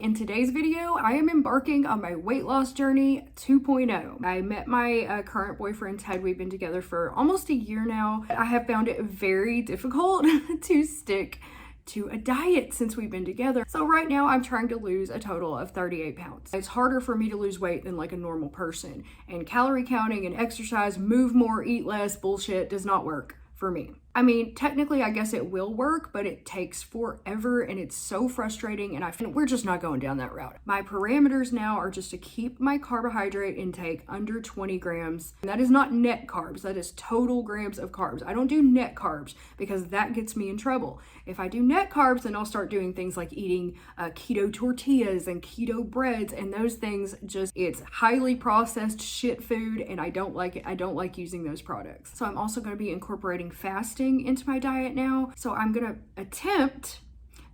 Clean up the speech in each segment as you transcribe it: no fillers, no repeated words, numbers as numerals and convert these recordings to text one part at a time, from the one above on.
In today's video, I am embarking on my weight loss journey 2.0. I met my current boyfriend, Ted. We've been together for almost a year now. I have found it very difficult to stick to a diet since we've been together. So right now I'm trying to lose a total of 38 pounds. It's harder for me to lose weight than like a normal person. And calorie counting and exercise, move more, eat less bullshit does not work for me. I mean, technically, I guess it will work, but it takes forever and it's so frustrating, and we're just not going down that route. My parameters now are just to keep my carbohydrate intake under 20 grams. And that is not net carbs, that is total grams of carbs. I don't do net carbs because that gets me in trouble. If I do net carbs, then I'll start doing things like eating keto tortillas and keto breads, and those things it's highly processed shit food, and I don't like it. I don't like using those products. So I'm also going to be incorporating fasting into my diet now. So I'm gonna attempt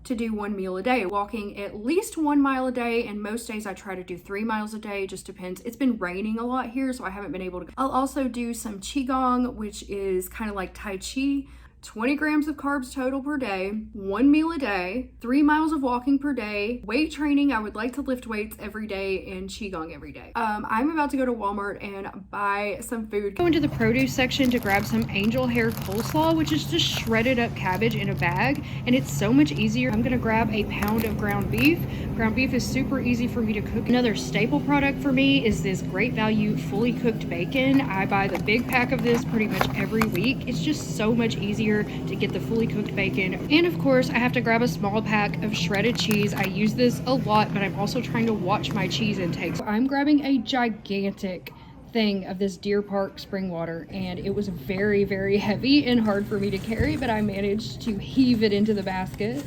to do 1 meal a day, walking at least 1 mile a day, and most days I try to do 3 miles a day, just depends. It's been raining a lot here, so I haven't been able to. I'll also do some qigong, which is kind of like Tai Chi. 20 grams of carbs total per day, 1 meal a day, 3 miles of walking per day, weight training. I would like to lift weights every day and qigong every day. I'm about to go to Walmart and buy some food. Go into the produce section to grab some angel hair coleslaw, which is just shredded up cabbage in a bag, and it's so much easier. I'm gonna grab a pound of ground beef. Ground beef is super easy for me to cook. Another staple product for me is this Great Value fully cooked bacon. I buy the big pack of this pretty much every week. It's just so much easier to get the fully cooked bacon. And of course, I have to grab a small pack of shredded cheese. I use this a lot, but I'm also trying to watch my cheese intake. So I'm grabbing a gigantic thing of this Deer Park spring water, and it was very, very heavy and hard for me to carry, but I managed to heave it into the basket.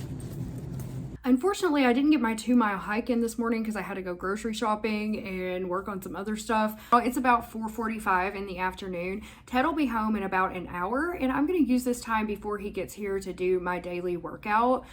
Unfortunately, I didn't get my 2-mile hike in this morning because I had to go grocery shopping and work on some other stuff. It's about 4:45 in the afternoon. Ted will be home in about an hour, and I'm going to use this time before he gets here to do my daily workout.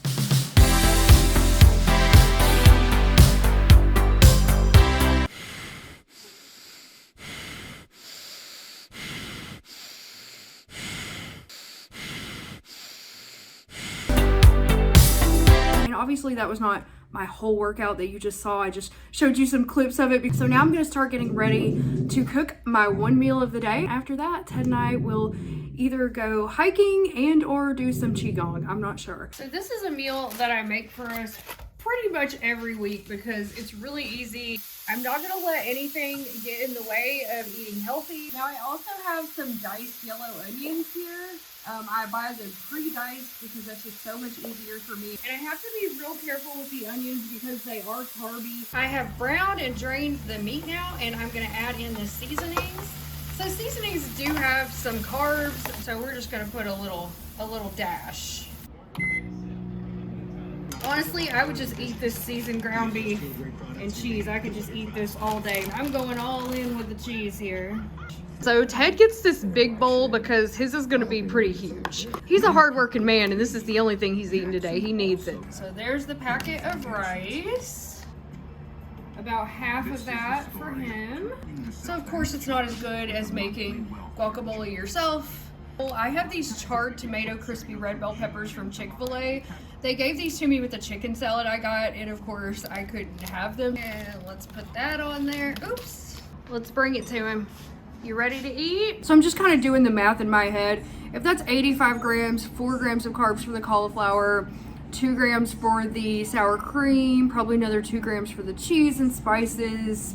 Obviously that was not my whole workout that you just saw. I just showed you some clips of it. So now I'm gonna start getting ready to cook my 1 meal of the day. After that, Ted and I will either go hiking and or do some qigong. I'm not sure. So this is a meal that I make for us pretty much every week because it's really easy. I'm not gonna let anything get in the way of eating healthy. Now I also have some diced yellow onions here. I buy them pre-diced because that's just so much easier for me. And I have to be real careful with the onions because they are carby. I have browned and drained the meat now, and I'm gonna add in the seasonings. So seasonings do have some carbs, so we're just gonna put a little dash. Honestly, I would just eat this seasoned ground beef and cheese. I could just eat this all day. I'm going all in with the cheese here. So Ted gets this big bowl because his is gonna be pretty huge. He's a hardworking man, and this is the only thing he's eating today. He needs it. So there's the packet of rice. About half of that for him. So of course it's not as good as making guacamole yourself. Well, I have these charred tomato crispy red bell peppers from Chick-fil-A. They gave these to me with the chicken salad I got, and of course I couldn't have them. And let's put that on there. Oops. Let's bring it to him. You ready to eat? So I'm just kind of doing the math in my head. If that's 85 grams, 4 grams of carbs for the cauliflower, 2 grams for the sour cream, probably another 2 grams for the cheese and spices.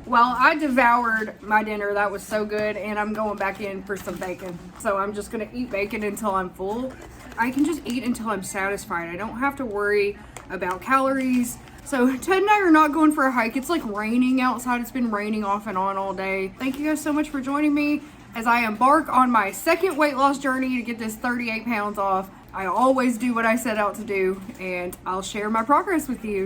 Well, I devoured my dinner. That was so good, and I'm going back in for some bacon. So I'm just gonna eat bacon until I'm full. I can just eat until I'm satisfied. I don't have to worry about calories. So Ted and I are not going for a hike. It's like raining outside. It's been raining off and on all day. Thank you guys so much for joining me as I embark on my second weight loss journey to get this 38 pounds off. I always do what I set out to do, and I'll share my progress with you.